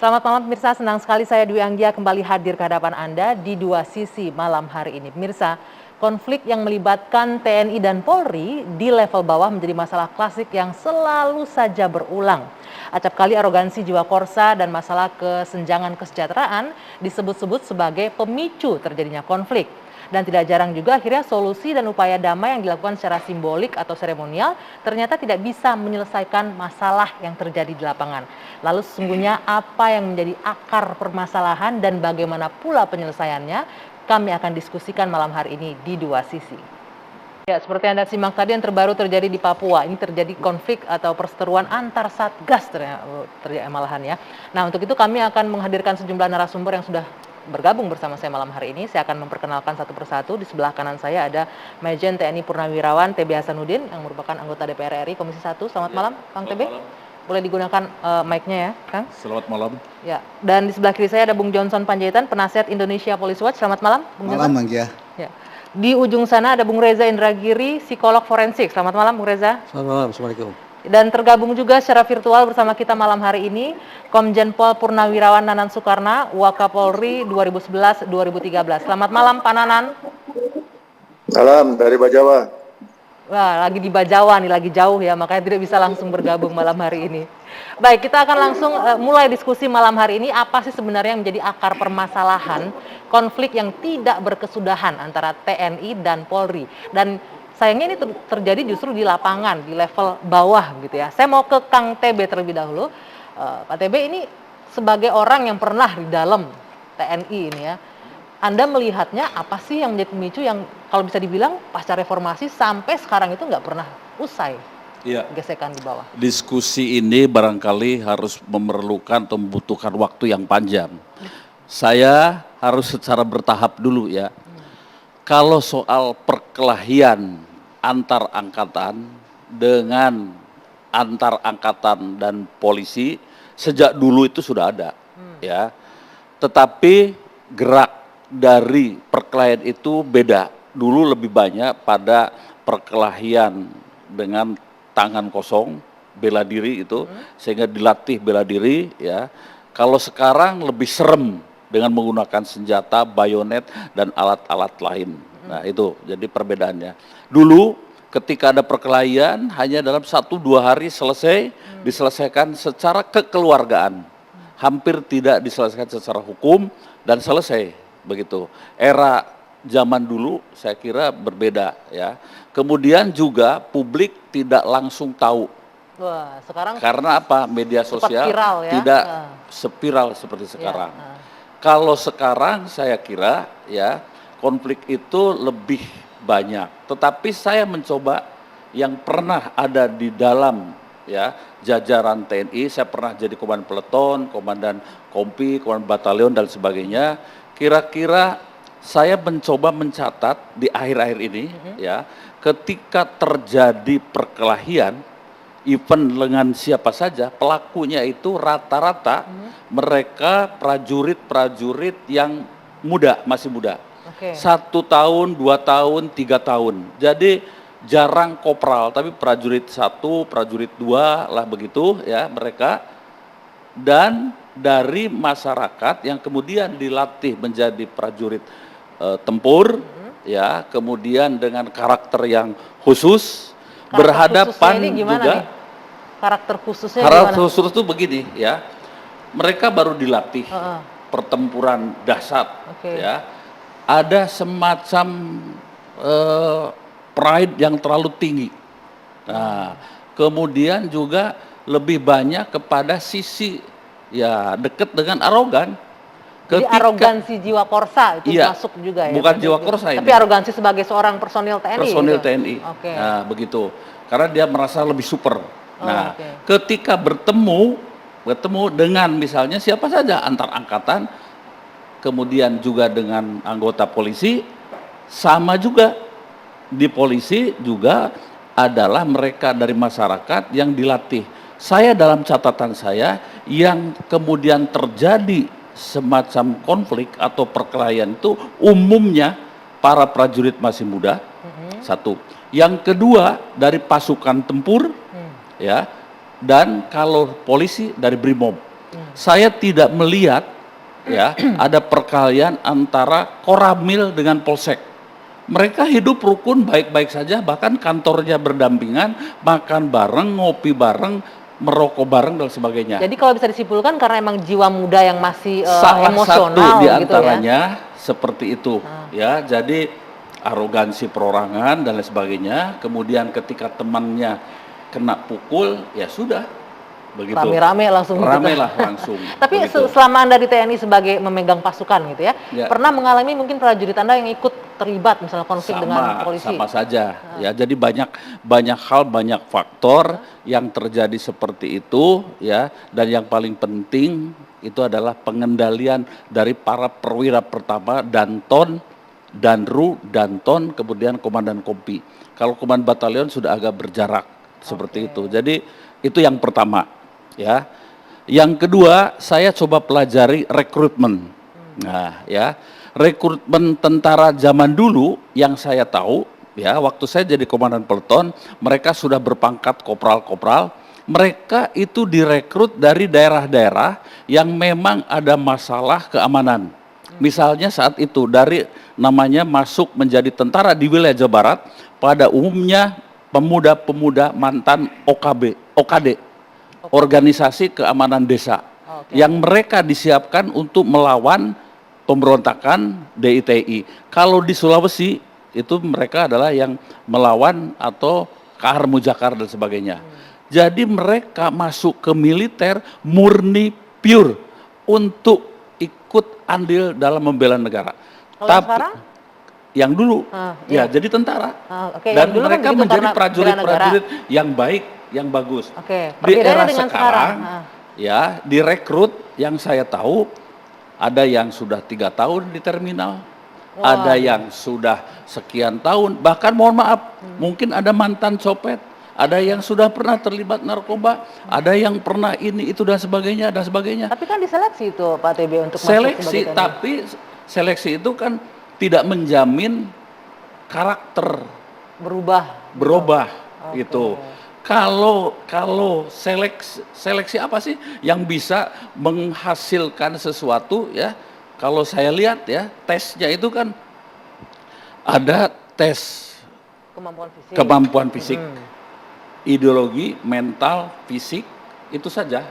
Selamat malam pemirsa, senang sekali saya Dwi Anggia kembali hadir ke hadapan Anda di Dua Sisi malam hari ini. Pemirsa, konflik yang melibatkan TNI dan Polri di level bawah menjadi masalah klasik yang selalu saja berulang. Acap kali arogansi jiwa korsa dan masalah kesenjangan kesejahteraan disebut-sebut sebagai pemicu terjadinya konflik. Dan tidak jarang juga akhirnya solusi dan upaya damai yang dilakukan secara simbolik atau seremonial ternyata tidak bisa menyelesaikan masalah yang terjadi di lapangan. Lalu sesungguhnya apa yang menjadi akar permasalahan dan bagaimana pula penyelesaiannya, kami akan diskusikan malam hari ini di Dua Sisi. Ya, seperti Anda simak tadi yang terbaru terjadi di Papua, ini terjadi konflik atau perseteruan antar satgas terjadi malahan ya. Nah, untuk itu kami akan menghadirkan sejumlah narasumber yang sudah bergabung bersama saya malam hari ini. Saya akan memperkenalkan satu persatu. Di sebelah kanan saya ada Majen TNI Purnawirawan TB Hasanuddin yang merupakan anggota DPR RI Komisi 1. Selamat malam, Kang TB. Malam. Boleh digunakan mic-nya ya, Kang. Selamat malam. Ya, dan di sebelah kiri saya ada Bung Johnson Panjaitan, penasihat Indonesia Police Watch. Selamat malam, Bung Johnson. Malam, Bang Gia. Ya. Di ujung sana ada Bung Reza Indragiri, psikolog forensik. Selamat malam, Bung Reza. Selamat malam, Assalamualaikum. Dan tergabung juga secara virtual bersama kita malam hari ini Komjen Pol Purnawirawan Nanan Soekarna, Wakapolri 2011-2013. Selamat malam Pak Nanan. Malam dari Bajawa. Wah, lagi di Bajawa nih, lagi jauh ya, makanya tidak bisa langsung bergabung malam hari ini. Baik, kita akan langsung mulai diskusi malam hari ini. Apa sih sebenarnya yang menjadi akar permasalahan konflik yang tidak berkesudahan antara TNI dan Polri? Dan sayangnya ini terjadi justru di lapangan, di level bawah gitu ya. Saya mau ke Kang TB terlebih dahulu. Pak TB ini sebagai orang yang pernah di dalam TNI ini ya, Anda melihatnya apa sih yang menjadi pemicu yang kalau bisa dibilang pasca reformasi sampai sekarang itu nggak pernah usai gesekan di bawah? Diskusi ini barangkali harus memerlukan atau membutuhkan waktu yang panjang. Saya harus secara bertahap dulu ya. Kalau soal perkelahian antar angkatan dengan antar angkatan dan polisi sejak dulu itu sudah ada ya. Tetapi gerak dari perkelahian itu beda. Dulu lebih banyak pada perkelahian dengan tangan kosong, bela diri itu sehingga dilatih bela diri ya. Kalau sekarang lebih serem dengan menggunakan senjata, bayonet dan alat-alat lain. Nah itu jadi perbedaannya. Dulu ketika ada perkelahian hanya dalam 1-2 hari selesai, diselesaikan secara kekeluargaan. Hampir tidak diselesaikan secara hukum dan selesai begitu. Era zaman dulu saya kira berbeda ya. Kemudian juga publik tidak langsung tahu. Wah, sekarang karena apa? Media sosial viral, ya? tidak sepiral seperti sekarang. Kalau sekarang saya kira ya konflik itu lebih banyak. Tetapi saya mencoba yang pernah ada di dalam ya jajaran TNI, saya pernah jadi komandan peleton, komandan kompi, komandan batalion dan sebagainya. Kira-kira saya mencoba mencatat di akhir-akhir ini ya, ketika terjadi perkelahian event dengan siapa saja, pelakunya itu rata-rata mereka prajurit-prajurit yang muda, masih muda. 1 tahun, 2 tahun, 3 tahun. Jadi jarang kopral, tapi prajurit 1, prajurit 2 lah begitu ya mereka. Dan dari masyarakat yang kemudian dilatih menjadi prajurit tempur ya, kemudian dengan karakter yang khusus, berhadapan juga. Nih? Karakter khususnya karakter khusus itu begini ya, mereka baru dilatih pertempuran dahsyat ya, ada semacam pride yang terlalu tinggi. Nah kemudian juga lebih banyak kepada sisi ya dekat dengan arogan. Jadi arogansi jiwa korsa itu masuk juga ya? Bukan jiwa korsa ini. Tapi arogansi sebagai seorang personil TNI. Personil gitu? TNI. Nah begitu. Karena dia merasa lebih super. Nah ketika bertemu dengan misalnya siapa saja antar angkatan, kemudian juga dengan anggota polisi, sama juga di polisi juga adalah mereka dari masyarakat yang dilatih. Saya dalam catatan saya yang kemudian terjadi semacam konflik atau perkelahian itu umumnya para prajurit masih muda. Satu. Yang kedua dari pasukan tempur ya, dan kalau polisi dari BRIMOB. Saya tidak melihat ya ada perkelahian antara Koramil dengan Polsek. Mereka hidup rukun baik-baik saja, bahkan kantornya berdampingan, makan bareng, ngopi bareng, merokok bareng dan sebagainya. Jadi kalau bisa disimpulkan karena emang jiwa muda yang masih Salah emosional satu di gitu ya. antaranya seperti itu ya. Jadi arogansi perorangan dan lain sebagainya. Kemudian ketika temannya kena pukul, ya sudah begitu. Rame-rame langsung gitu. Rame lah langsung. Tapi begitu. selama Anda di TNI sebagai memegang pasukan gitu ya, Ya. pernah mengalami mungkin prajurit Anda yang ikut terlibat misalnya konflik dengan polisi? Sama saja ya. Jadi banyak hal, banyak faktor yang terjadi seperti itu ya. Dan yang paling penting itu adalah pengendalian dari para perwira pertama, Danton, Danru, Danton, kemudian komandan kompi. Kalau komandan batalion sudah agak berjarak seperti itu. Jadi itu yang pertama ya. Yang kedua, saya coba pelajari rekrutmen. Nah, ya. Rekrutmen tentara zaman dulu yang saya tahu ya, waktu saya jadi komandan peleton, mereka sudah berpangkat kopral-kopral. Mereka itu direkrut dari daerah-daerah yang memang ada masalah keamanan. Misalnya saat itu dari namanya masuk menjadi tentara di wilayah Jawa Barat, pada umumnya pemuda-pemuda mantan OKD, organisasi keamanan desa, yang mereka disiapkan untuk melawan pemberontakan DITI. Kalau di Sulawesi itu mereka adalah yang melawan atau Kahar Mujakar dan sebagainya. Jadi mereka masuk ke militer murni pure untuk ikut andil dalam membela negara. Kalau sekarang? Yang dulu ya jadi tentara. Dan dulu mereka kan menjadi prajurit-prajurit yang baik, yang bagus. Di era sekarang ya direkrut yang saya tahu ada yang sudah 3 tahun di terminal, ada yang sudah sekian tahun, bahkan mohon maaf mungkin ada mantan copet, ada yang sudah pernah terlibat narkoba, ada yang pernah ini itu dan sebagainya dan sebagainya. Tapi kan diseleksi itu Pak TB untuk seleksi, tapi seleksi itu kan tidak menjamin karakter berubah gitu. Kalau seleksi apa sih yang bisa menghasilkan sesuatu ya? Kalau saya lihat ya, tesnya itu kan ada tes kemampuan fisik, ideologi, mental, fisik, itu saja.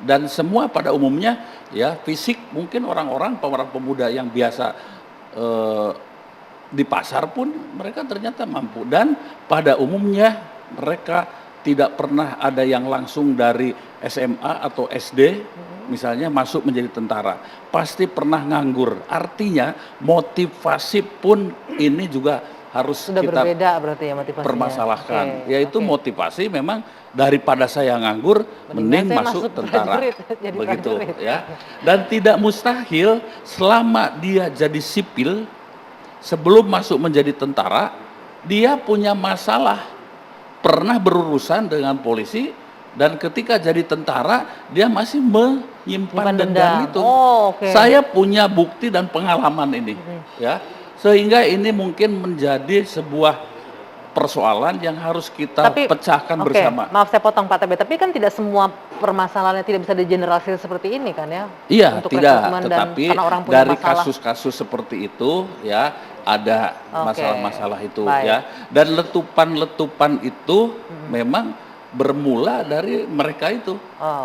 Dan semua pada umumnya ya fisik mungkin orang-orang pemuda yang biasa di pasar pun mereka ternyata mampu, dan pada umumnya mereka tidak pernah ada yang langsung dari SMA atau SD misalnya masuk menjadi tentara, pasti pernah nganggur. Artinya motivasi pun ini juga harus sudah kita berbeda berarti ya motivasinya. Permasalahkan, yaitu motivasi memang daripada saya nganggur mending masuk tentara begitu ya. Dan tidak mustahil selama dia jadi sipil sebelum masuk menjadi tentara dia punya masalah, pernah berurusan dengan polisi, dan ketika jadi tentara dia masih menyimpan dendam itu. Saya punya bukti dan pengalaman ini ya, sehingga ini mungkin menjadi sebuah persoalan yang harus kita pecahkan bersama. Maaf saya potong Pak TB, tapi kan tidak semua permasalahannya tidak bisa digeneralisir seperti ini kan ya? Iya, untuk tidak. Tetapi orang dari kasus-kasus seperti itu ya ada masalah-masalah itu ya. Dan letupan-letupan itu memang bermula dari mereka itu.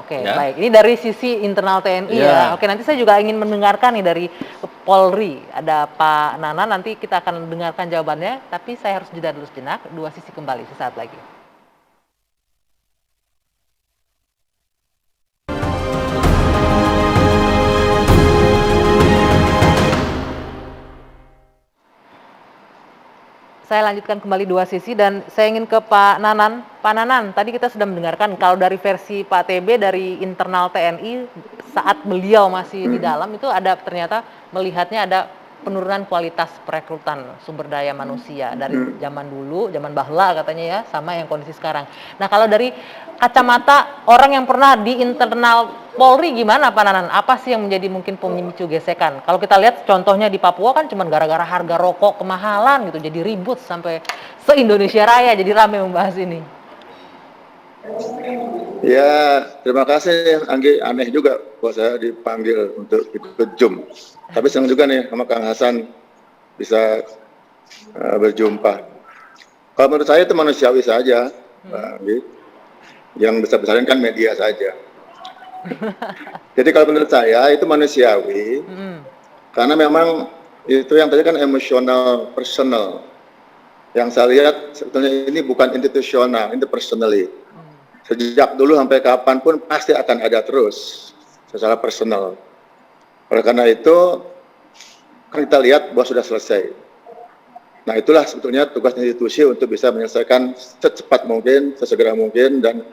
Baik. Ini dari sisi internal TNI ya. Nanti saya juga ingin mendengarkan nih dari Polri. Ada Pak Nana, nanti kita akan dengarkan jawabannya. Tapi saya harus jeda dulu sejenak. Dua Sisi kembali sesaat lagi. Saya lanjutkan kembali Dua Sisi dan saya ingin ke Pak Nanan. Pak Nanan, tadi kita sudah mendengarkan kalau dari versi Pak TB dari internal TNI saat beliau masih di dalam itu ada ternyata melihatnya ada penurunan kualitas perekrutan sumber daya manusia dari zaman dulu, zaman bahla katanya ya, sama yang kondisi sekarang. Nah, kalau dari kacamata orang yang pernah di internal Polri gimana Pak Nanan? Apa sih yang menjadi mungkin pemicu gesekan? Kalau kita lihat contohnya di Papua kan cuma gara-gara harga rokok kemahalan gitu, jadi ribut sampai se-Indonesia Raya, jadi rame membahas ini. Ya, terima kasih Anggi. Aneh juga kok saya dipanggil untuk ikut Zoom. Tapi senang juga nih sama Kang Hasan bisa berjumpa. Kalau menurut saya itu manusiawi saja, Mbak Anggi. Yang besar-besaran kan media saja. Jadi kalau menurut saya itu manusiawi, karena memang itu yang tadi kan emosional, personal. Yang saya lihat sebetulnya ini bukan institusional, ini personally. Sejak dulu sampai kapanpun pasti akan ada terus secara personal. Oleh karena itu kan kita lihat bahwa sudah selesai. Nah itulah sebetulnya tugas institusi untuk bisa menyelesaikan secepat mungkin, sesegera mungkin, dan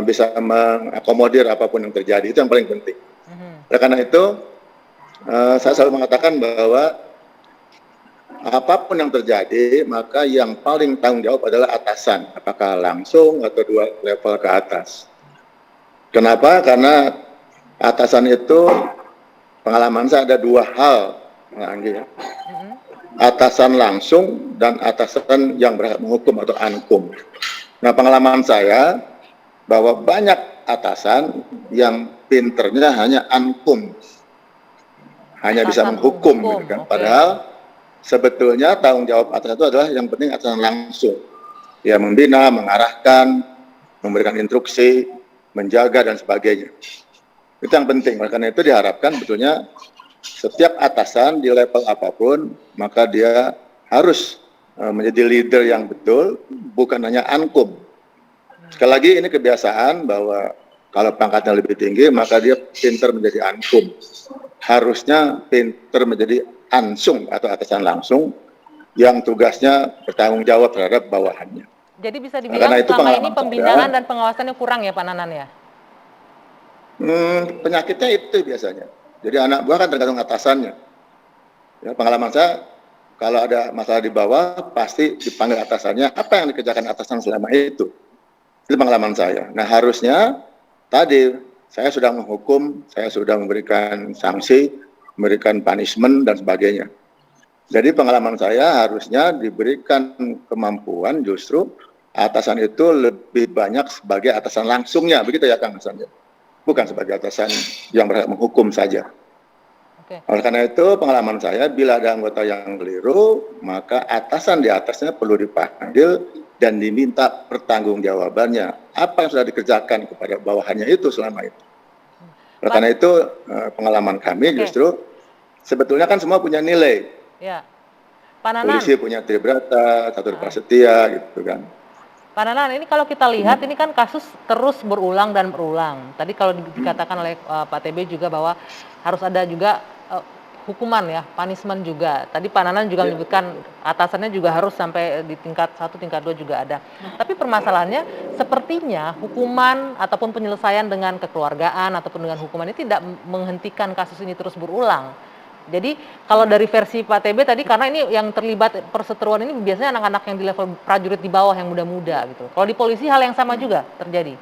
bisa mengakomodir apapun yang terjadi. Itu yang paling penting. Oleh karena itu saya selalu mengatakan bahwa apapun yang terjadi, maka yang paling tanggung jawab adalah atasan, apakah langsung atau 2 level ke atas. Kenapa? Karena atasan itu pengalaman saya ada 2 hal, Anggi ya. Atasan langsung dan atasan yang berhak menghukum atau ankum. Nah, pengalaman saya bahwa banyak atasan yang pinternya hanya ankum, hanya bisa menghukum, gitu kan. Padahal sebetulnya tanggung jawab atasan itu adalah yang penting atasan langsung. Ya, membina, mengarahkan, memberikan instruksi, menjaga dan sebagainya. Itu yang penting. Oleh karena itu diharapkan betulnya setiap atasan di level apapun, maka dia harus menjadi leader yang betul, bukan hanya ankum. Sekali lagi ini kebiasaan bahwa kalau pangkatnya lebih tinggi, maka dia pinter menjadi ankum. Harusnya pinter menjadi ansung atau atasan langsung yang tugasnya bertanggung jawab terhadap bawahannya. Jadi bisa dibilang selama ini pembinaan dan pengawasannya kurang ya Pak Nanan ya? Penyakitnya itu biasanya. Jadi anak buah kan tergantung atasannya. Ya, pengalaman saya, kalau ada masalah di bawah, pasti dipanggil atasannya, apa yang dikerjakan atasan selama itu. Itu pengalaman saya. Nah harusnya, tadi, saya sudah menghukum, saya sudah memberikan sanksi, memberikan punishment, dan sebagainya. Jadi pengalaman saya harusnya diberikan kemampuan justru atasan itu lebih banyak sebagai atasan langsungnya, begitu ya Kang Hasan? Bukan sebagai atasan yang berhak menghukum saja. Oleh karena itu pengalaman saya, bila ada anggota yang keliru, maka atasan di atasnya perlu dipanggil dan diminta pertanggungjawabannya. Apa yang sudah dikerjakan kepada bawahannya itu selama itu. Oleh karena itu pengalaman kami justru sebetulnya kan semua punya nilai. Ya. Pak Nanan. Polisi punya Tribrata, Catur Prasetya gitu kan. Pak Nanan, ini kalau kita lihat ini kan kasus terus berulang dan berulang. Tadi kalau dikatakan oleh Pak TB juga bahwa harus ada juga hukuman ya, punishment juga. Tadi Pak Nanan juga menyebutkan atasannya juga harus sampai di tingkat 1, tingkat 2 juga ada. Tapi permasalahannya sepertinya hukuman ataupun penyelesaian dengan kekeluargaan ataupun dengan hukuman ini tidak menghentikan kasus ini terus berulang. Jadi kalau dari versi Pak TB tadi, karena ini yang terlibat perseteruan ini biasanya anak-anak yang di level prajurit di bawah yang muda-muda gitu. Kalau di polisi hal yang sama juga terjadi?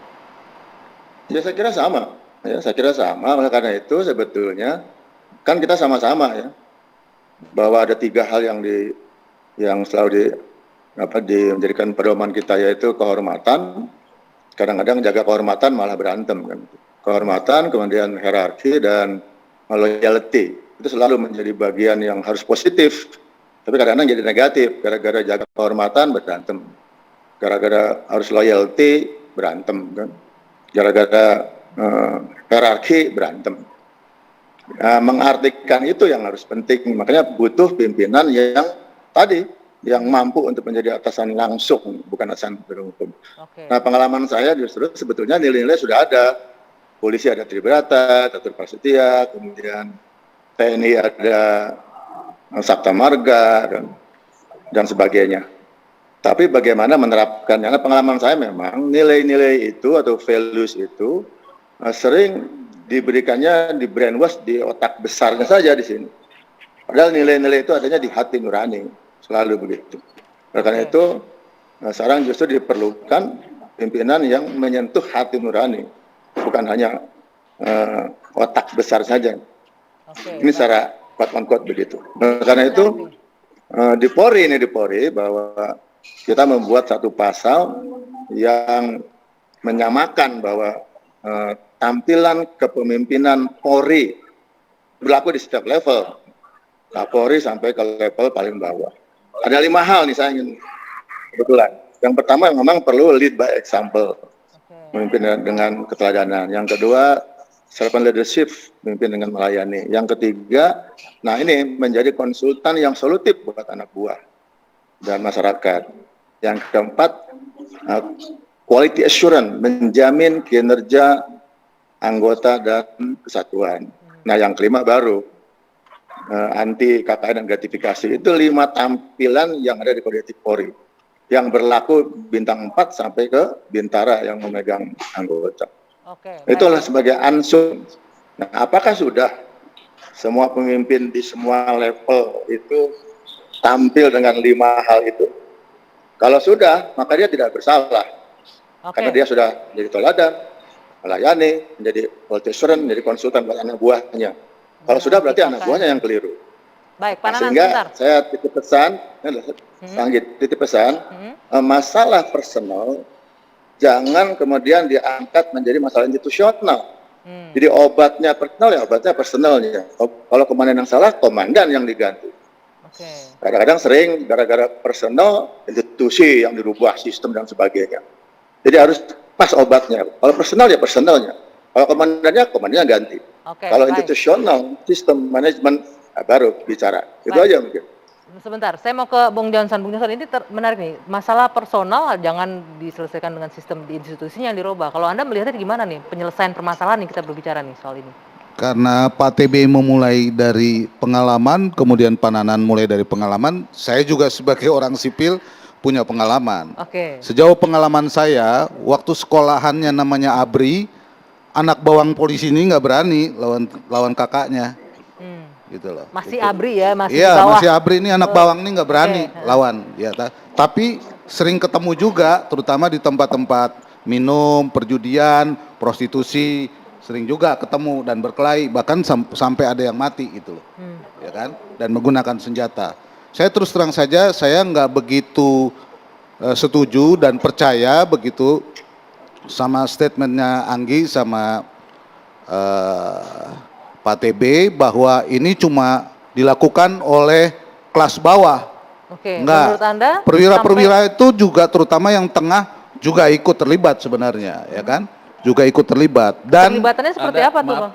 Ya saya kira sama. Ya saya kira sama. Oleh karena itu sebetulnya kan kita sama-sama ya bahwa ada 3 hal yang selalu menjadikan pedoman kita, yaitu kehormatan. Kadang-kadang jaga kehormatan malah berantem kan. Kehormatan, kemudian hierarki dan loyalty. Itu selalu menjadi bagian yang harus positif, tapi kadang-kadang jadi negatif, gara-gara jaga kehormatan berantem, gara-gara harus loyalty berantem kan, gara-gara hierarki berantem. Mengartikan itu yang harus penting, makanya butuh pimpinan yang tadi, yang mampu untuk menjadi atasan langsung, bukan atasan berhukum. Nah pengalaman saya justru sebetulnya nilai-nilai sudah ada, polisi ada Tribrata, Catur Prasetya, kemudian TNI ada Sabta Marga dan sebagainya. Tapi bagaimana menerapkannya? Karena pengalaman saya memang nilai-nilai itu atau values itu sering diberikannya di brainwash di otak besarnya saja di sini. Padahal nilai-nilai itu adanya di hati nurani, selalu begitu. Karena itu sekarang justru diperlukan pimpinan yang menyentuh hati nurani, bukan hanya otak besar saja. Ini secara quote-unquote begitu. Karena itu di Polri bahwa kita membuat satu pasal yang menyamakan bahwa tampilan kepemimpinan Polri berlaku di setiap level, Kapolri sampai ke level paling bawah. Ada 5 hal nih saya ingin kebetulan. Yang pertama memang perlu lead by example, memimpin dengan keteladanan. Yang kedua, servant leadership, memimpin dengan melayani. Yang ketiga, nah ini menjadi konsultan yang solutif buat anak buah dan masyarakat. Yang keempat, quality assurance, menjamin kinerja anggota dan kesatuan. Nah yang kelima baru, anti KKN dan gratifikasi. Itu 5 tampilan yang ada di Kode Etik Polri yang berlaku bintang 4 sampai ke bintara yang memegang anggota. Itulah sebagai ansur. Nah, apakah sudah semua pemimpin di semua level itu tampil dengan 5 hal itu? Kalau sudah, maka dia tidak bersalah. Karena dia sudah menjadi teladan, melayani, menjadi quality assurance, menjadi konsultan buat anak buahnya. Kalau sudah berarti anak buahnya yang keliru. Baik, Pak Nanan, sehingga sebentar. Saya titip pesan, masalah personal jangan kemudian diangkat menjadi masalah institusional. Jadi obatnya personal ya obatnya personalnya. Kalau komandan yang salah, komandan yang diganti. Kadang-kadang sering gara-gara personal institusi yang dirubah, sistem dan sebagainya. Jadi harus pas obatnya. Kalau personal ya personalnya. Kalau komandannya ganti. Kalau institusional, sistem manajemen baru bicara. Itu aja mungkin. Sebentar, saya mau ke Bung Johnson. Bung Johnson, ini menarik nih. Masalah personal jangan diselesaikan dengan sistem di institusinya yang dirubah. Kalau Anda melihatnya gimana nih penyelesaian permasalahan yang kita berbicara nih soal ini? Karena Pak TB memulai dari pengalaman, kemudian Pak Nanan mulai dari pengalaman, saya juga sebagai orang sipil punya pengalaman. Sejauh pengalaman saya, waktu sekolahannya namanya ABRI, anak bawang polisi ini nggak berani lawan kakaknya, gitu loh. Masih gitu. ABRI ya, masih iya, di bawah. masih ABRI ini anak bawang ini nggak berani lawan, ya. Tapi sering ketemu juga, terutama di tempat-tempat minum, perjudian, prostitusi, sering juga ketemu dan berkelahi, bahkan sampai ada yang mati gitu loh, ya kan? Dan menggunakan senjata. Saya terus terang saja, saya nggak begitu setuju dan percaya begitu sama statementnya Anggi sama Pak TB bahwa ini cuma dilakukan oleh kelas bawah. Enggak. Menurut Anda? Perwira-perwira itu juga terutama yang tengah juga ikut terlibat sebenarnya, ya kan? Juga ikut terlibat. Dan terlibatannya seperti apa tuh, Bang?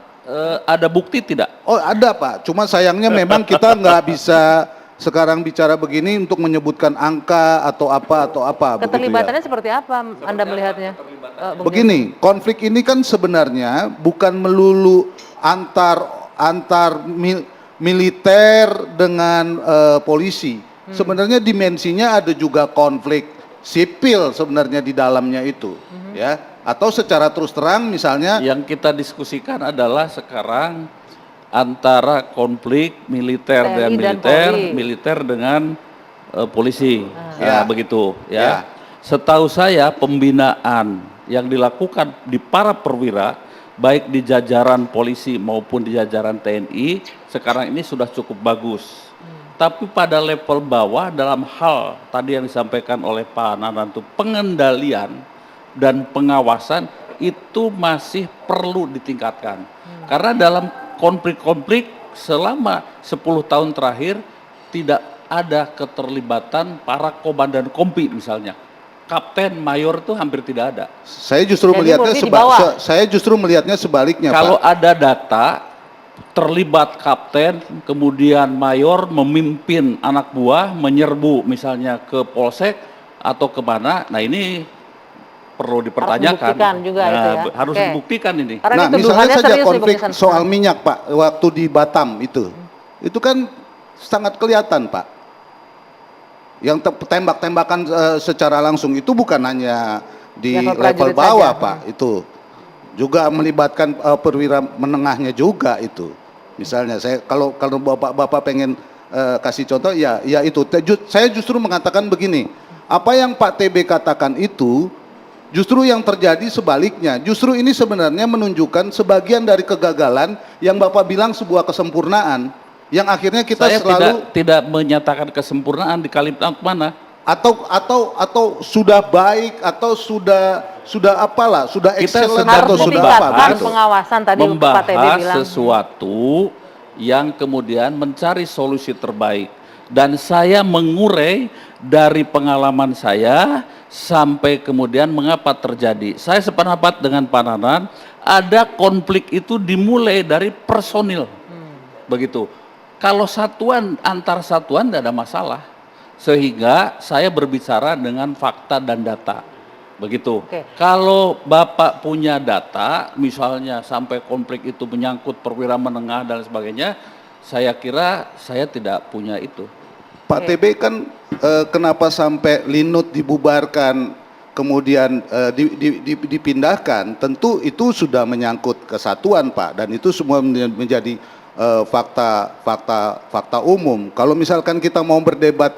Ada bukti tidak? Oh ada Pak, cuma sayangnya memang kita nggak bisa sekarang bicara begini untuk menyebutkan angka atau apa. Keterlibatannya seperti apa Anda melihatnya? Begini, konflik ini kan sebenarnya bukan melulu antar militer dengan polisi. Sebenarnya dimensinya ada juga konflik sipil sebenarnya di dalamnya itu, ya. Atau secara terus terang misalnya yang kita diskusikan adalah sekarang antara konflik militer dan militer dengan polisi, ya begitu, ya. Setahu saya pembinaan yang dilakukan di para perwira baik di jajaran polisi maupun di jajaran TNI sekarang ini sudah cukup bagus. Tapi pada level bawah dalam hal tadi yang disampaikan oleh Pak Nanan itu pengendalian dan pengawasan itu masih perlu ditingkatkan. Karena dalam konflik-konflik selama 10 tahun terakhir tidak ada keterlibatan para komandan kompi misalnya. Kapten, mayor itu hampir tidak ada. Saya justru melihatnya sebaliknya, kalau Pak. ada data terlibat kapten, kemudian mayor memimpin anak buah menyerbu misalnya ke polsek atau kemana, nah ini perlu dipertanyakan. Harus dibuktikan ini. Nah, misalnya saja konflik soal minyak, Pak, waktu di Batam itu kan sangat kelihatan, Pak. Yang tembak-tembakan secara langsung itu bukan hanya di level bawah, Pak, itu juga melibatkan perwira menengahnya juga itu. Misalnya kalau Bapak pengen kasih contoh, ya itu. Saya justru mengatakan begini, apa yang Pak TB katakan itu justru yang terjadi sebaliknya. Justru ini sebenarnya menunjukkan sebagian dari kegagalan yang Bapak bilang sebuah kesempurnaan. Yang akhirnya kita saya selalu tidak menyatakan kesempurnaan di kalimat mana. Atau sudah baik atau sudah apalah, sudah Kita excellent sedang atau Harus sudah ditingkatkan apa begitu. pengawasan tadi Pak TB membahas bilang. sesuatu yang kemudian mencari solusi terbaik. Dan saya mengurai dari pengalaman saya sampai kemudian mengapa terjadi. Saya sependapat dengan Pak Nanan, ada konflik itu dimulai dari personil. Begitu. Kalau satuan, antar satuan tidak ada masalah. Sehingga saya berbicara dengan fakta dan data. Begitu. Oke. Kalau Bapak punya data, misalnya sampai konflik itu menyangkut perwira menengah dan sebagainya, saya kira saya tidak punya itu. Pak TB kan kenapa sampai Linut dibubarkan kemudian dipindahkan, tentu itu sudah menyangkut kesatuan Pak, dan itu semua menjadi fakta umum. Kalau misalkan kita mau berdebat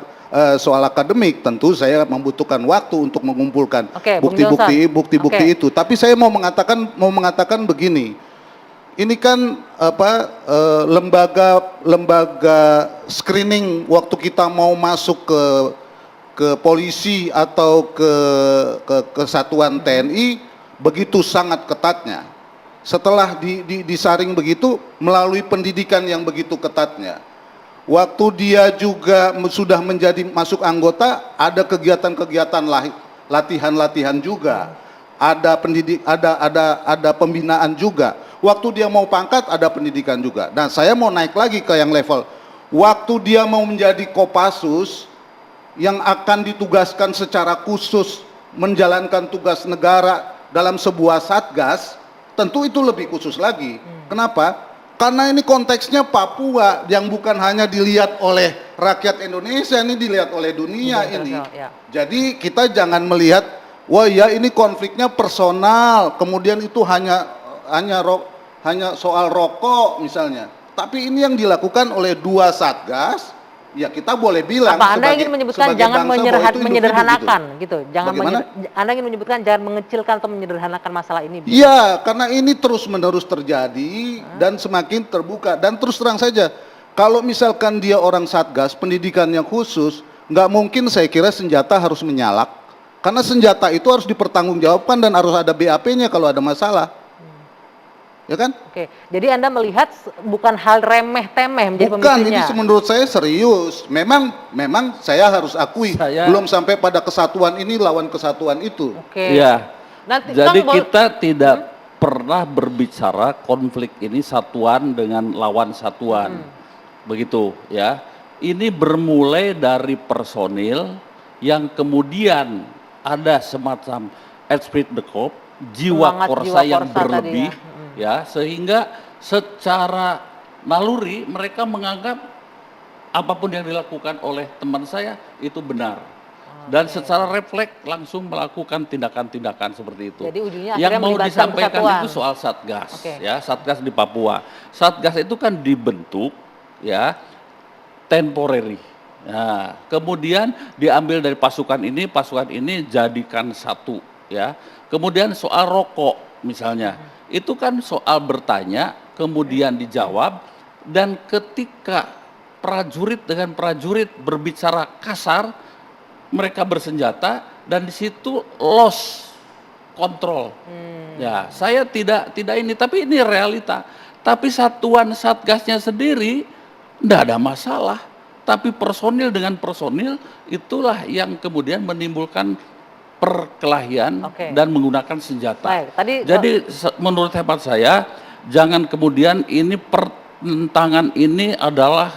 soal akademik, tentu saya membutuhkan waktu untuk mengumpulkan bukti-bukti itu. Tapi saya mau mengatakan begini. Ini kan lembaga screening waktu kita mau masuk ke polisi atau ke satuan TNI begitu sangat ketatnya. Setelah disaring begitu melalui pendidikan yang begitu ketatnya. Waktu dia juga sudah menjadi masuk anggota, ada kegiatan-kegiatan latihan-latihan juga. Ada ada pembinaan juga. Waktu dia mau pangkat ada pendidikan juga. Nah, saya mau naik lagi ke yang level. Waktu dia mau menjadi Kopassus yang akan ditugaskan secara khusus menjalankan tugas negara dalam sebuah satgas, tentu itu lebih khusus lagi. Kenapa? Karena ini konteksnya Papua yang bukan hanya dilihat oleh rakyat Indonesia, ini dilihat oleh dunia ini. Jadi kita jangan melihat, wah ya ini konfliknya personal, kemudian itu hanya soal rokok misalnya. Tapi ini yang dilakukan oleh dua satgas, ya kita boleh bilang. Apa Anda ingin menyebutkan jangan menyederhanakan gitu? Anda ingin menyebutkan jangan mengecilkan atau menyederhanakan masalah ini? Iya, karena ini terus-menerus terjadi dan semakin terbuka. Dan terus terang saja, kalau misalkan dia orang satgas, pendidikannya khusus, nggak mungkin saya kira senjata harus menyalak. Karena senjata itu harus dipertanggungjawabkan dan harus ada BAP-nya kalau ada masalah. Ya kan? Oke, jadi Anda melihat bukan hal remeh-temeh menjadi Bukan, pemicunya. ini menurut saya serius. Memang saya harus akui, belum sampai pada kesatuan ini lawan kesatuan itu. Oke. Ya. Jadi Kang, kita tidak pernah berbicara konflik ini satuan dengan lawan satuan. Begitu ya. Ini bermulai dari personil yang kemudian ada semacam esprit de corps, jiwa korsa yang berlebih. Ya, sehingga secara naluri mereka menganggap apapun yang dilakukan oleh teman saya itu benar. Dan secara refleks langsung melakukan tindakan-tindakan seperti itu. Jadi ujungnya yang mau disampaikan kesatuan. itu soal Satgas, ya, Satgas di Papua. Satgas itu kan dibentuk ya temporary. Nah, kemudian diambil dari pasukan ini jadikan satu, ya. Kemudian soal rokok misalnya. Itu kan soal bertanya, kemudian dijawab, dan ketika prajurit dengan prajurit berbicara kasar, mereka bersenjata, dan di situ loss control. Ya, saya tidak ini, tapi ini realita. Tapi satuan satgasnya sendiri tidak ada masalah. Tapi personil dengan personil itulah yang kemudian menimbulkan perkelahian dan menggunakan senjata. Baik, jadi menurut hemat saya, jangan kemudian ini pertentangan ini adalah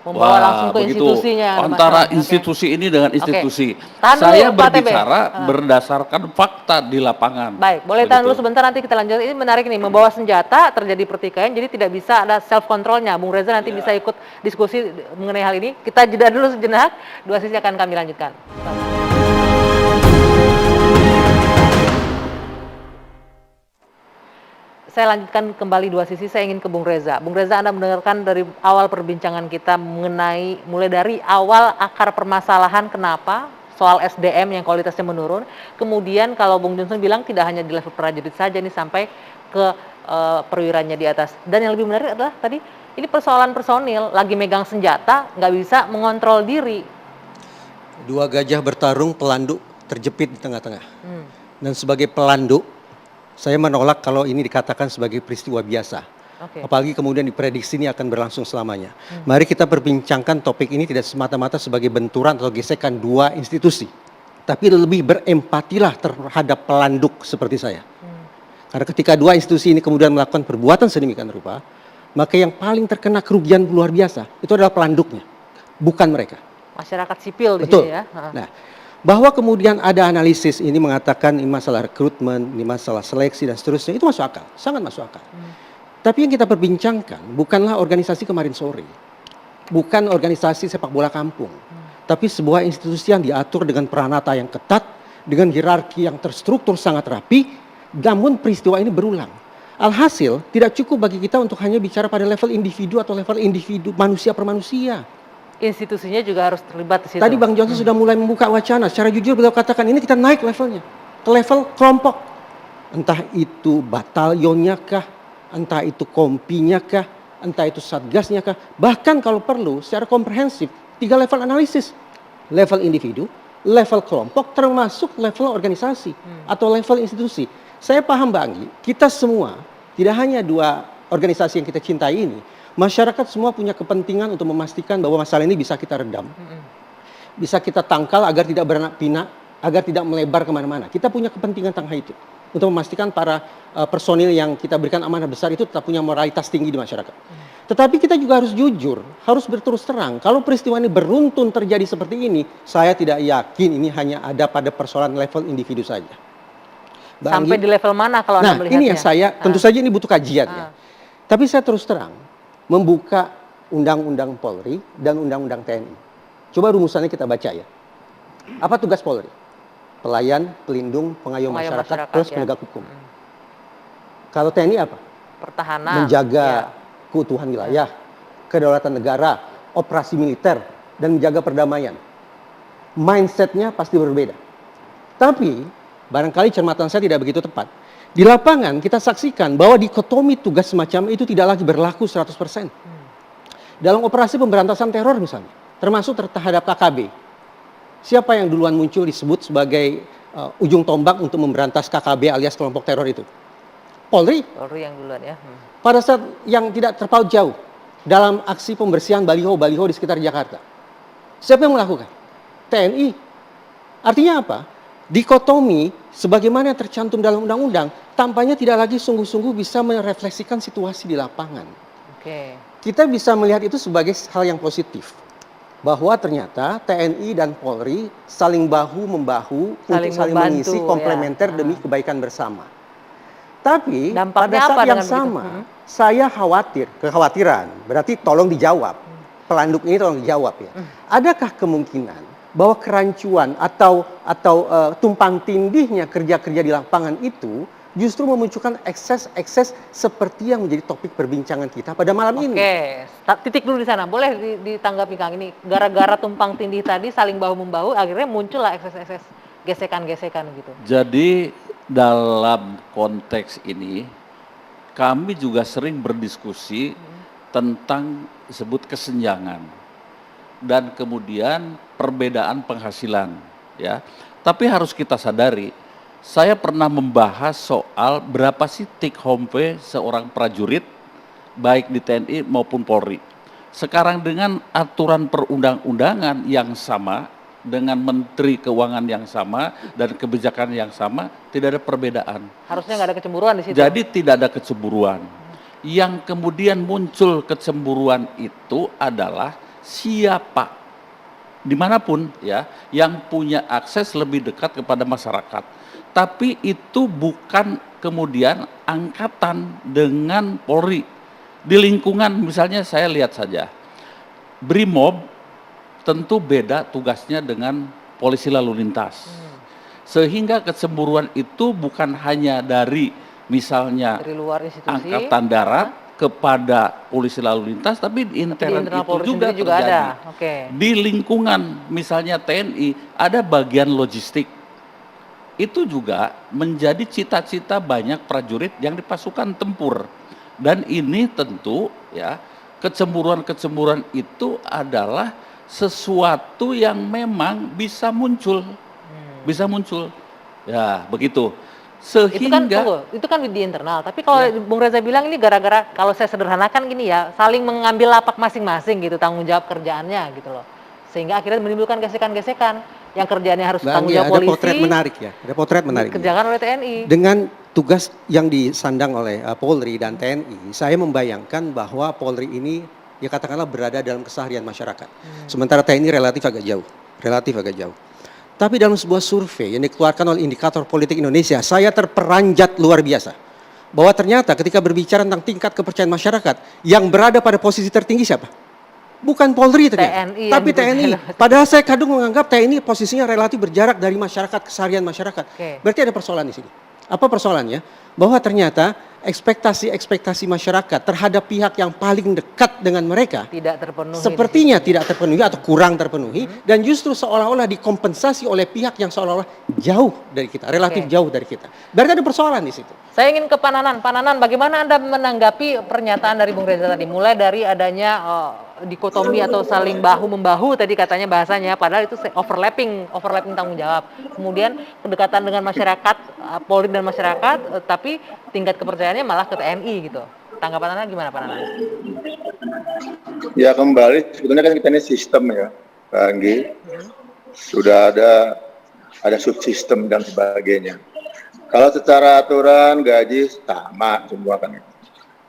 membawa langsung ke institusinya. Antara institusi ini dengan institusi. Saya berbicara berdasarkan fakta di lapangan. Baik, boleh tahan dulu sebentar, nanti kita lanjut. Ini menarik nih, membawa senjata terjadi pertikaian, jadi tidak bisa ada self controlnya. Bung Reza nanti bisa ikut diskusi mengenai hal ini. Kita jeda dulu sejenak, dua sisi akan kami lanjutkan. Saya lanjutkan kembali dua sisi, saya ingin ke Bung Reza. Bung Reza, Anda mendengarkan dari awal perbincangan kita mengenai, mulai dari awal akar permasalahan kenapa soal SDM yang kualitasnya menurun. Kemudian kalau Bung Johnson bilang tidak hanya di level prajurit saja, ini sampai ke perwiranya di atas. Dan yang lebih menarik adalah tadi, ini persoalan personil, lagi megang senjata, nggak bisa mengontrol diri. Dua gajah bertarung, pelanduk terjepit di tengah-tengah. Dan sebagai pelanduk, saya menolak kalau ini dikatakan sebagai peristiwa biasa. Apalagi kemudian diprediksi ini akan berlangsung selamanya. Mari kita perbincangkan topik ini tidak semata-mata sebagai benturan atau gesekan dua institusi. Tapi lebih berempatilah terhadap pelanduk seperti saya. Karena ketika dua institusi ini kemudian melakukan perbuatan sedemikian rupa, maka yang paling terkena kerugian luar biasa itu adalah pelanduknya, bukan mereka. Masyarakat sipil di Betul. sini ya. Nah, bahwa kemudian ada analisis ini mengatakan ini masalah rekrutmen, ini masalah seleksi dan seterusnya, itu masuk akal, sangat masuk akal. Tapi yang kita perbincangkan bukanlah organisasi kemarin sore, bukan organisasi sepak bola kampung, tapi sebuah institusi yang diatur dengan peranata yang ketat, dengan hierarki yang terstruktur sangat rapi, namun peristiwa ini berulang. Alhasil tidak cukup bagi kita untuk hanya bicara pada level individu atau level individu manusia per manusia. Institusinya juga harus terlibat di situ. Tadi Bang Johnson sudah mulai membuka wacana. Secara jujur beliau katakan ini kita naik levelnya ke level kelompok. Entah itu batalionnya kah, entah itu kompinya kah, entah itu satgasnya kah. Bahkan kalau perlu secara komprehensif 3 level analisis. Level individu, level kelompok, termasuk level organisasi atau level institusi. Saya paham Bang Anggi, kita semua tidak hanya 2 organisasi yang kita cintai ini. Masyarakat semua punya kepentingan untuk memastikan bahwa masalah ini bisa kita redam. Bisa kita tangkal agar tidak beranak pinak, agar tidak melebar kemana-mana. Kita punya kepentingan tentang itu. Untuk memastikan para personil yang kita berikan amanah besar itu tetap punya moralitas tinggi di masyarakat. Tetapi kita juga harus jujur, harus berterus terang. Kalau peristiwa ini beruntun terjadi seperti ini, saya tidak yakin ini hanya ada pada persoalan level individu saja. Sampai di level mana kalau Anda melihatnya? Nah, ini yang saya, tentu saja ini butuh kajian ya. Tapi saya terus terang, membuka Undang-Undang Polri dan Undang-Undang TNI. Coba rumusannya kita baca ya. Apa tugas Polri? Pelayan, pelindung, pengayom masyarakat, plus penegak hukum. Kalau TNI apa? Pertahanan. Menjaga keutuhan wilayah, kedaulatan negara, operasi militer, dan menjaga perdamaian. Mindsetnya pasti berbeda. Tapi, barangkali cermatan saya tidak begitu tepat. Di lapangan kita saksikan bahwa dikotomi tugas semacam itu tidak lagi berlaku 100%. Dalam operasi pemberantasan teror misalnya, termasuk terhadap KKB. Siapa yang duluan muncul disebut sebagai ujung tombak untuk memberantas KKB alias kelompok teror itu? Polri. Polri yang duluan ya. Pada saat yang tidak terpaut jauh dalam aksi pembersihan baliho-baliho di sekitar Jakarta. Siapa yang melakukan? TNI. Artinya apa? Dikotomi sebagaimana yang tercantum dalam undang-undang tampaknya tidak lagi sungguh-sungguh bisa merefleksikan situasi di lapangan. Kita bisa melihat itu sebagai hal yang positif. Bahwa ternyata TNI dan Polri saling bahu-membahu untuk saling mengisi komplementer demi kebaikan bersama. Tapi pada saat yang sama, saya kekhawatiran, berarti tolong dijawab. Pelanduk ini tolong dijawab ya. Adakah kemungkinan bahwa kerancuan atau tumpang tindihnya kerja-kerja di lapangan itu justru memunculkan ekses-ekses seperti yang menjadi topik perbincangan kita pada malam ini. Titik dulu di sana. Boleh ditanggapi Kang ini. Gara-gara tumpang tindih tadi saling bahu-membahu akhirnya muncullah ekses-ekses gesekan-gesekan gitu. Jadi dalam konteks ini kami juga sering berdiskusi tentang disebut kesenjangan dan kemudian perbedaan penghasilan ya. Tapi harus kita sadari, saya pernah membahas soal berapa sih take home pay seorang prajurit baik di TNI maupun Polri. Sekarang dengan aturan perundang-undangan yang sama, dengan menteri keuangan yang sama dan kebijakan yang sama, tidak ada perbedaan. Harusnya nggak ada kecemburuan di situ. Jadi tidak ada kecemburuan. Yang kemudian muncul kecemburuan itu adalah siapa dimanapun ya yang punya akses lebih dekat kepada masyarakat. Tapi itu bukan kemudian angkatan dengan Polri. Di lingkungan misalnya saya lihat saja, Brimob tentu beda tugasnya dengan polisi lalu lintas. Sehingga kecemburuan itu bukan hanya dari misalnya dari luar institusi, angkatan darat kepada polisi lalu lintas, tapi di internal itu juga terjadi. Ada. Di lingkungan misalnya TNI ada bagian logistik. Itu juga menjadi cita-cita banyak prajurit yang di pasukan tempur. Dan ini tentu ya kecemburuan-kecemburuan itu adalah sesuatu yang memang bisa muncul. Bisa muncul. Ya, begitu. Itu kan Sehingga tunggu, itu kan di internal. Tapi kalau Bung Reza bilang ini gara-gara kalau saya sederhanakan gini ya, saling mengambil lapak masing-masing gitu tanggung jawab kerjaannya gitu loh. Sehingga akhirnya menimbulkan gesekan-gesekan yang kerjaannya harus Bang, tanggung ya, jawab ada polisi potret menarik ya. Ada potret menarik. dikerjakan oleh TNI. Dengan tugas yang disandang oleh Polri dan TNI, saya membayangkan bahwa Polri ini ya katakanlah berada dalam keseharian masyarakat. Sementara TNI relatif agak jauh. Tapi dalam sebuah survei yang dikeluarkan oleh Indikator Politik Indonesia, saya terperanjat luar biasa. Bahwa ternyata ketika berbicara tentang tingkat kepercayaan masyarakat, yang berada pada posisi tertinggi siapa? Bukan Polri ternyata, TNI yang tapi TNI. dipercaya. Padahal saya kadang menganggap TNI posisinya relatif berjarak dari masyarakat, keseharian masyarakat. Oke. Berarti ada persoalan di sini. Apa persoalannya? Bahwa ternyata ekspektasi masyarakat terhadap pihak yang paling dekat dengan mereka Tidak terpenuhi. sepertinya tidak terpenuhi atau kurang terpenuhi, dan justru seolah-olah dikompensasi oleh pihak yang seolah-olah jauh dari kita, relatif Oke. jauh dari kita. Berarti ada persoalan di situ. Saya ingin ke Pananan. Pananan, bagaimana Anda menanggapi pernyataan dari Bung Reza tadi? Mulai dari adanya dikotomi atau saling bahu-membahu tadi katanya bahasanya, padahal itu overlapping tanggung jawab. Kemudian kedekatan dengan masyarakat, Polri dan masyarakat, tapi tingkat kepercayaannya malah ke TNI gitu. Tanggapan Anda gimana, Pananan? Ya kembali, sebetulnya kan kita ini sistem ya, Pak Anggi. Sudah ada subsistem dan sebagainya. Kalau secara aturan gaji sama semua kan.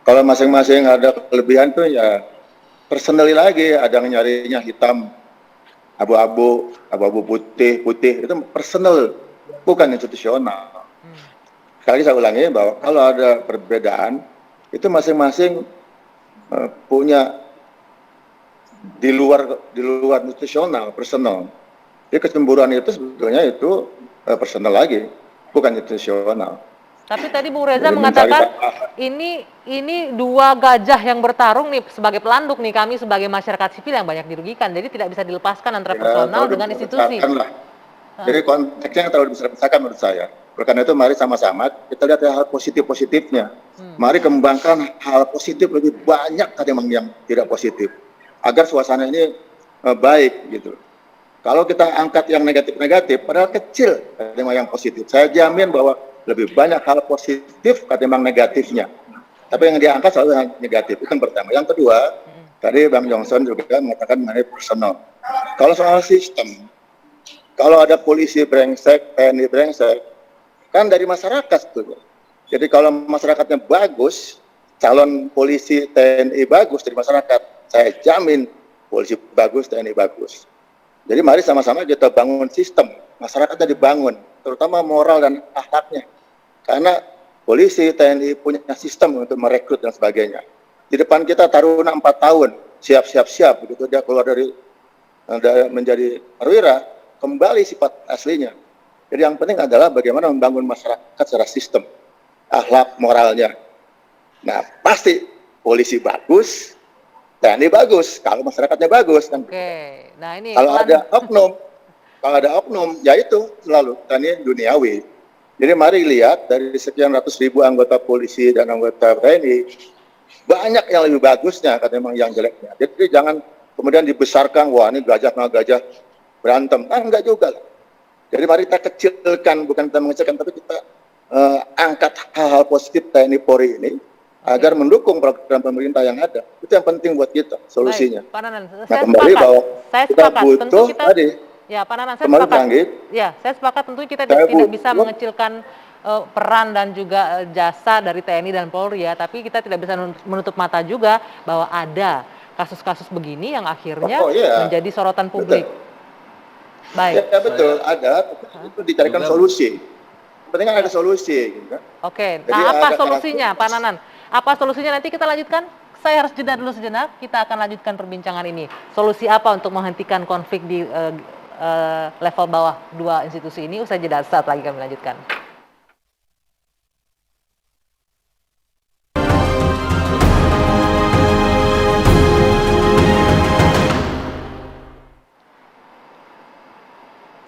Kalau masing-masing ada kelebihan tuh ya personally lagi, ada yang nyarinya hitam, abu-abu putih, itu personal, bukan institusional. Sekali lagi saya ulangi bahwa kalau ada perbedaan, itu masing-masing punya di luar institusional, personal. Jadi kecemburuan itu sebetulnya itu personal lagi, bukan institusional. Tapi tadi Bung Reza Jadi mengatakan mencari ini dua gajah yang bertarung nih sebagai pelanduk nih, kami sebagai masyarakat sipil yang banyak dirugikan. Jadi tidak bisa dilepaskan antara personal dengan institusi. Lah. Jadi konteksnya terlalu besar-besarkan menurut saya. Oleh karena itu mari sama-sama kita lihat hal positifnya. Mari kembangkan hal positif lebih banyak tadi yang tidak positif. Agar suasana ini baik gitu. Kalau kita angkat yang negatif-negatif, padahal kecil ketimbang yang positif. Saya jamin bahwa lebih banyak hal positif ketimbang negatifnya. Tapi yang diangkat selalu yang negatif. Itu yang pertama. Yang kedua, tadi Bang Johnson juga mengatakan mengenai personal. Kalau soal sistem, kalau ada polisi brengsek, TNI brengsek, kan dari masyarakat tuh. Jadi kalau masyarakatnya bagus, calon polisi TNI bagus dari masyarakat, saya jamin polisi bagus, TNI bagus. Jadi mari sama-sama kita bangun sistem, masyarakatnya dibangun, terutama moral dan akhlaknya. Karena polisi, TNI punya sistem untuk merekrut dan sebagainya. Di depan kita taruna 4 tahun, siap, begitu dia keluar dari menjadi perwira, kembali sifat aslinya. Jadi yang penting adalah bagaimana membangun masyarakat secara sistem, akhlak, moralnya. Nah pasti polisi bagus, TNI bagus, kalau masyarakatnya bagus. Kan. Oke, nah ini Kalau ada oknum, ya itu selalu TNI duniawi. Jadi mari lihat dari sekian ratus ribu anggota polisi dan anggota TNI, banyak yang lebih bagusnya ketimbang yang jeleknya. Jadi jangan kemudian dibesarkan, wah ini gajah berantem. Enggak juga lah. Jadi mari kita kecilkan, bukan kita mengecilkan, tapi kita angkat hal-hal positif TNI Polri ini agar mendukung program pemerintah yang ada. Itu yang penting buat kita, solusinya. Baik, Pak Nanan, Nah, saya kembali sepakat. bahwa Saya kita sepakat. butuh Tentu kita, tadi, ya Pak Nanan, saya kembali sepakat. Anggit, Ya, saya sepakat. Tentu kita saya tidak bisa butuh- mengecilkan peran dan juga jasa dari TNI dan Polri ya. Tapi kita tidak bisa menutup mata juga bahwa ada kasus-kasus begini yang akhirnya menjadi sorotan publik. Baik. Ya betul, ada. Itu dicarikan solusi. Penting kan ada solusi. Gitu kan. Oke, Jadi nah apa ada solusinya Pak Nanan? Apa solusinya nanti kita lanjutkan? Saya harus jeda dulu sejenak, kita akan lanjutkan perbincangan ini. Solusi apa untuk menghentikan konflik di level bawah dua institusi ini? Usai jeda, saat lagi kami lanjutkan.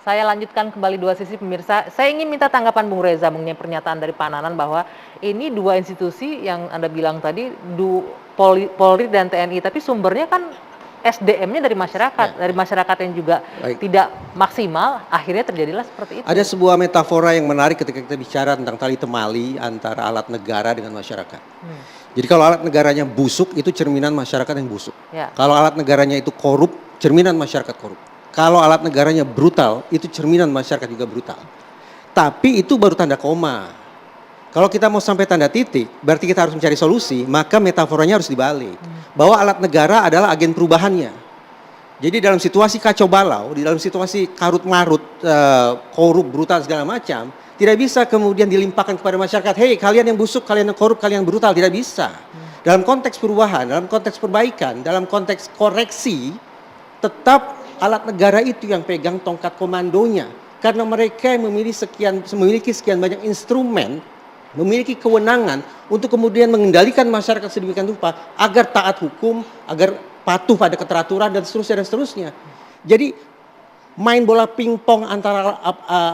Saya lanjutkan kembali dua sisi pemirsa. Saya ingin minta tanggapan Bung Reza mengenai pernyataan dari Pak Nanan bahwa ini dua institusi yang Anda bilang tadi, Polri dan TNI, tapi sumbernya kan SDM-nya dari masyarakat yang juga Baik. tidak maksimal, akhirnya terjadilah seperti itu. Ada sebuah metafora yang menarik ketika kita bicara tentang tali temali antara alat negara dengan masyarakat. Jadi kalau alat negaranya busuk, itu cerminan masyarakat yang busuk. Ya. Kalau alat negaranya itu korup, cerminan masyarakat korup. Kalau alat negaranya brutal, itu cerminan masyarakat juga brutal. Tapi itu baru tanda koma. Kalau kita mau sampai tanda titik, berarti kita harus mencari solusi, maka metaforanya harus dibalik. Bahwa alat negara adalah agen perubahannya. Jadi dalam situasi kacau balau, di dalam situasi karut-marut, korup, brutal segala macam, tidak bisa kemudian dilimpahkan kepada masyarakat, hei kalian yang busuk, kalian yang korup, kalian yang brutal, tidak bisa. Dalam konteks perubahan, dalam konteks perbaikan, dalam konteks koreksi, tetap alat negara itu yang pegang tongkat komandonya. Karena mereka yang memiliki sekian banyak instrumen, memiliki kewenangan untuk kemudian mengendalikan masyarakat sedemikian rupa agar taat hukum, agar patuh pada keteraturan dan seterusnya. Jadi main bola pingpong antara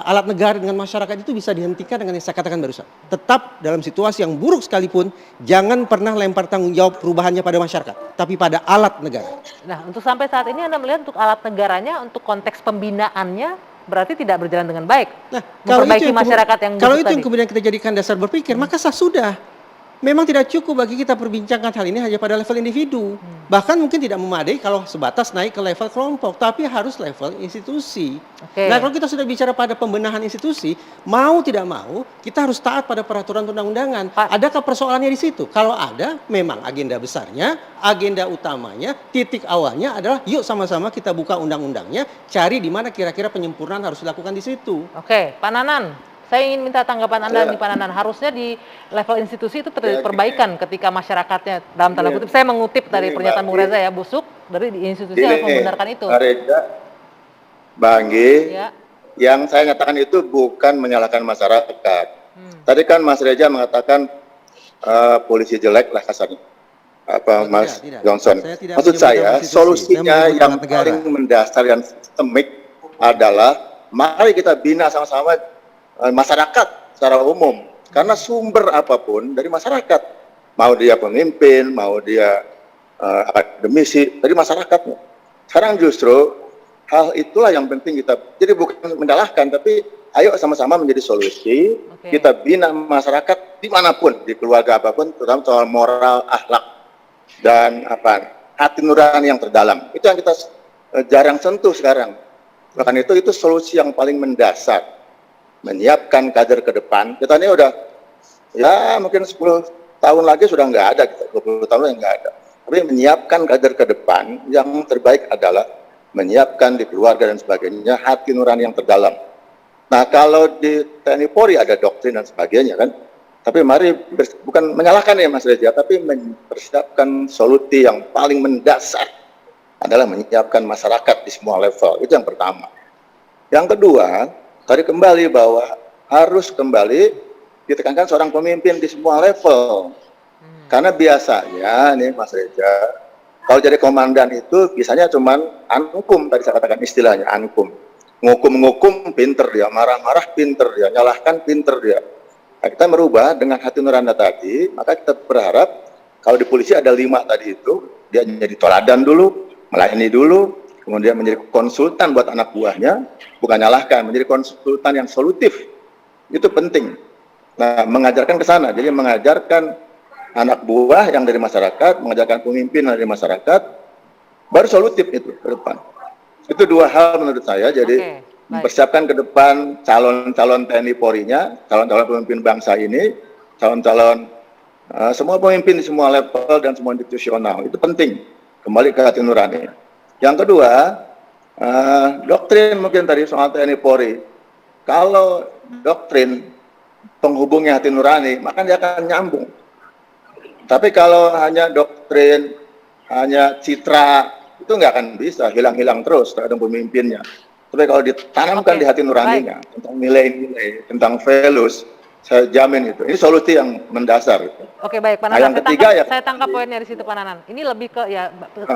alat negara dengan masyarakat itu bisa dihentikan dengan yang saya katakan barusan. Tetap dalam situasi yang buruk sekalipun, jangan pernah lempar tanggung jawab perubahannya pada masyarakat, tapi pada alat negara. Nah, untuk sampai saat ini Anda melihat untuk alat negaranya, untuk konteks pembinaannya berarti tidak berjalan dengan baik. Nah, memperbaiki masyarakat yang kalau busuk itu yang tadi. kemudian kita jadikan dasar berpikir, maka sudah. Memang tidak cukup bagi kita perbincangkan hal ini hanya pada level individu. Bahkan mungkin tidak memadai kalau sebatas naik ke level kelompok, tapi harus level institusi. Oke. Nah, kalau kita sudah bicara pada pembenahan institusi, mau tidak mau kita harus taat pada peraturan undang-undangan. Adakah persoalannya di situ? Kalau ada, memang agenda besarnya, agenda utamanya, titik awalnya adalah yuk sama-sama kita buka undang-undangnya, cari di mana kira-kira penyempurnaan harus dilakukan di situ. Oke, Pak Nanan. Saya ingin minta tanggapan Anda nih Pak Nanan. Harusnya di level institusi itu terjadi perbaikan ketika masyarakatnya dalam tanda kutip. Saya mengutip dari pernyataan Bung Reza ya, busuk dari institusi harus membenarkan itu. Bang Ya. yang saya nyatakan itu bukan menyalahkan masyarakat. Tadi kan Mas Reza mengatakan polisi jelek lah kasarnya. Mas tidak. Johnson. Saya tidak Maksud menyebut saya nama institusi, solusinya saya menyebut yang alat negara. paling mendasar dan sistemik adalah mari kita bina sama-sama masyarakat secara umum. Karena sumber apapun dari masyarakat. Mau dia pemimpin, mau dia akademisi, dari masyarakatnya. Sekarang justru hal itulah yang penting kita. Jadi bukan menyalahkan, tapi ayo sama-sama menjadi solusi. Kita bina masyarakat dimanapun, di keluarga apapun, terutama soal moral, akhlak, dan hati nurani yang terdalam. Itu yang kita jarang sentuh sekarang. Bahkan itu solusi yang paling mendasar. Menyiapkan kader ke depan. Kita ini udah, ya mungkin 10 tahun lagi sudah nggak ada, 20 tahun lagi nggak ada. Tapi menyiapkan kader ke depan, yang terbaik adalah menyiapkan di keluarga dan sebagainya, hati nurani yang terdalam. Nah kalau di TNI Polri ada doktrin dan sebagainya kan, tapi mari bukan menyalahkan ya Mas Reza, tapi mempersiapkan solusi yang paling mendasar adalah menyiapkan masyarakat di semua level. Itu yang pertama. Yang kedua, tadi kembali bahwa harus kembali ditekankan seorang pemimpin di semua level. Karena biasanya nih Mas Reza, kalau jadi komandan itu biasanya cuman ankum, tadi saya katakan istilahnya ankum. Ngukum-ngukum pinter dia, marah-marah pinter dia, nyalahkan pinter dia. Nah, kita merubah dengan hati nurani tadi, maka kita berharap kalau di polisi ada 5 tadi itu, dia jadi teladan dulu, melayani dulu, kemudian menjadi konsultan buat anak buahnya, bukan nyalahkan, menjadi konsultan yang solutif. Itu penting. Nah, mengajarkan ke sana, jadi mengajarkan anak buah yang dari masyarakat, mengajarkan pemimpin yang dari masyarakat, baru solutif itu ke depan. Itu 2 hal menurut saya, jadi persiapkan ke depan calon-calon TNI Polri-nya, calon-calon pemimpin bangsa ini, calon-calon semua pemimpin di semua level dan semua institusional, itu penting, kembali ke hati nurani. Yang kedua, doktrin mungkin tadi soal TNI Polri, kalau doktrin penghubungnya hati nurani, maka dia akan nyambung. Tapi kalau hanya doktrin, hanya citra, itu nggak akan bisa, hilang-hilang terus terhadap pemimpinnya. Tapi kalau ditanamkan di hati nuraninya, tentang nilai-nilai, tentang values, saya jamin itu. Ini solusi yang mendasar. Oke, baik Pak Nah, Nanan, yang ketiga saya tangkap poinnya di situ Pak Nanan. Ini lebih ke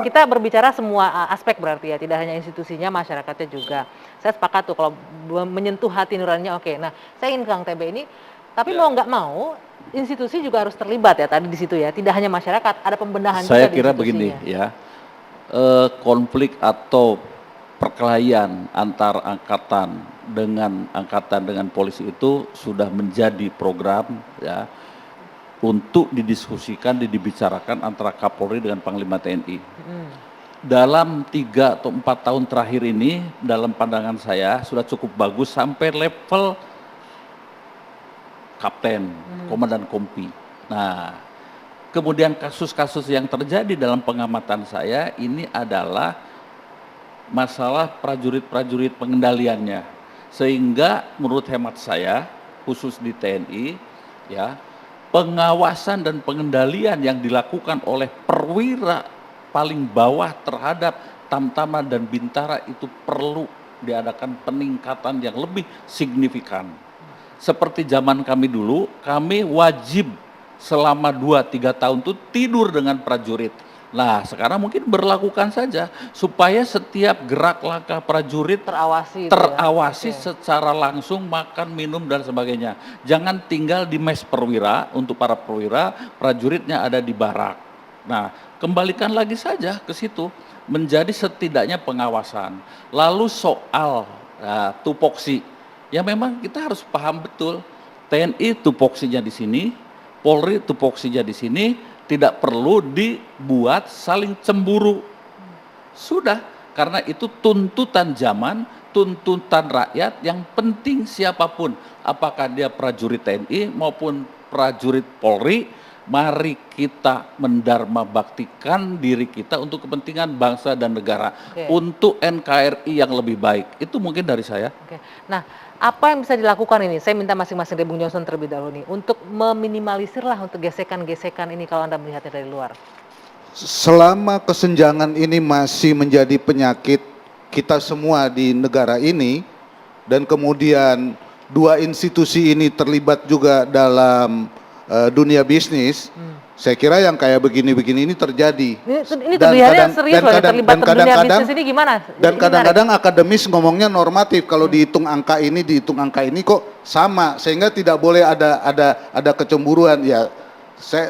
kita berbicara semua aspek berarti ya, tidak hanya institusinya, masyarakatnya juga. Saya sepakat tuh kalau menyentuh hati nuraninya oke. Nah, saya ingin Kang TB ini, tapi mau nggak mau institusi juga harus terlibat ya tadi di situ ya. Tidak hanya masyarakat, ada pembenahan juga Saya di kira institusinya. begini ya, konflik atau perkelahian antar angkatan dengan polisi itu sudah menjadi program ya untuk didiskusikan, dibicarakan antara Kapolri dengan Panglima TNI. Dalam 3 atau 4 tahun terakhir ini, dalam pandangan saya sudah cukup bagus sampai level kapten, komandan kompi. Nah, kemudian kasus-kasus yang terjadi dalam pengamatan saya ini adalah masalah prajurit-prajurit pengendaliannya. Sehingga menurut hemat saya, khusus di TNI, ya, pengawasan dan pengendalian yang dilakukan oleh perwira paling bawah terhadap Tamtama dan Bintara itu perlu diadakan peningkatan yang lebih signifikan. Seperti zaman kami dulu, kami wajib selama 2-3 tahun itu tidur dengan prajurit. Nah, sekarang mungkin berlakukan saja supaya setiap gerak langkah prajurit terawasi secara langsung, makan, minum dan sebagainya. Jangan tinggal di mes perwira, untuk para perwira, prajuritnya ada di barak. Nah, kembalikan lagi saja ke situ, menjadi setidaknya pengawasan. Lalu soal tupoksi, ya memang kita harus paham betul, TNI tupoksinya di sini, Polri tupoksinya di sini, tidak perlu dibuat saling cemburu. Sudah, karena itu tuntutan zaman, tuntutan rakyat, yang penting siapapun, apakah dia prajurit TNI maupun prajurit Polri, mari kita mendharma baktikan diri kita untuk kepentingan bangsa dan negara, untuk NKRI yang lebih baik. Itu mungkin dari saya. Nah, apa yang bisa dilakukan ini? Saya minta masing-masing dari Bung Johnson terlebih dahulu nih, untuk meminimalisir lah untuk gesekan-gesekan ini kalau Anda melihatnya dari luar. Selama kesenjangan ini masih menjadi penyakit kita semua di negara ini, dan kemudian dua institusi ini terlibat juga dalam dunia bisnis, saya kira yang kayak begini-begini ini terjadi. Ini terlihatnya serius loh, terlibat dunia bisnis ini gimana? Dan kadang-kadang akademis ngomongnya normatif, kalau dihitung angka ini kok sama, sehingga tidak boleh ada kecemburuan. Ya,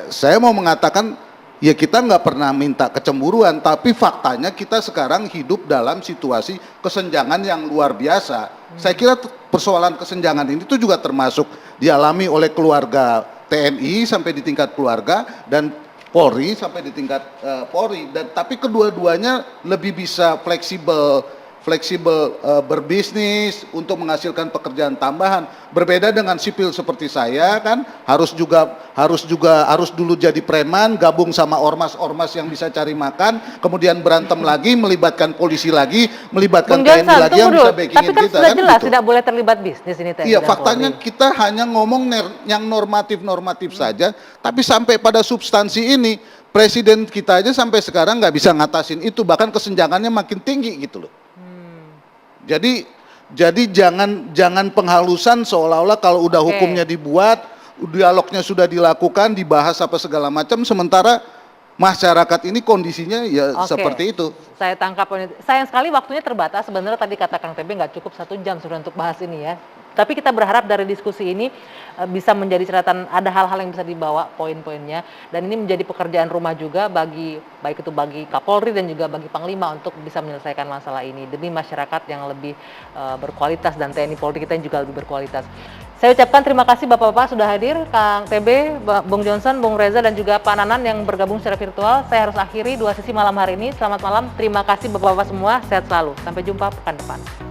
saya mau mengatakan, ya kita nggak pernah minta kecemburuan, tapi faktanya kita sekarang hidup dalam situasi kesenjangan yang luar biasa. Saya kira persoalan kesenjangan ini itu juga termasuk dialami oleh keluarga TNI sampai di tingkat keluarga, dan Polri sampai di tingkat Polri, dan tapi kedua-duanya lebih bisa fleksibel berbisnis untuk menghasilkan pekerjaan tambahan. Berbeda dengan sipil seperti saya, kan harus dulu jadi preman, gabung sama ormas yang bisa cari makan, kemudian berantem lagi, melibatkan polisi lagi, melibatkan TNI lagi yang bisa backingin kita. Tapi kan sudah jelas tidak boleh terlibat bisnis ini TNI. Iya, faktanya kita hanya ngomong yang normatif saja, tapi sampai pada substansi ini, presiden kita aja sampai sekarang nggak bisa ngatasin itu, bahkan kesenjangannya makin tinggi gitu loh. Jadi jangan penghalusan seolah-olah kalau udah hukumnya dibuat, dialognya sudah dilakukan, dibahas apa segala macam, sementara masyarakat ini kondisinya ya seperti itu. Saya tangkap, sayang sekali waktunya terbatas. Sebenarnya tadi kata Kang TB nggak cukup 1 jam sudah untuk bahas ini ya. Tapi kita berharap dari diskusi ini bisa menjadi catatan, ada hal-hal yang bisa dibawa poin-poinnya, dan ini menjadi pekerjaan rumah juga baik itu bagi Kapolri dan juga bagi Panglima untuk bisa menyelesaikan masalah ini demi masyarakat yang lebih berkualitas, dan TNI Polri kita yang juga lebih berkualitas. Saya ucapkan terima kasih Bapak-Bapak sudah hadir, Kang TB, Bung Johnson, Bung Reza, dan juga Pak Nanan yang bergabung secara virtual. Saya harus akhiri 2 sesi malam hari ini. Selamat malam, terima kasih Bapak-Bapak semua, sehat selalu. Sampai jumpa pekan depan.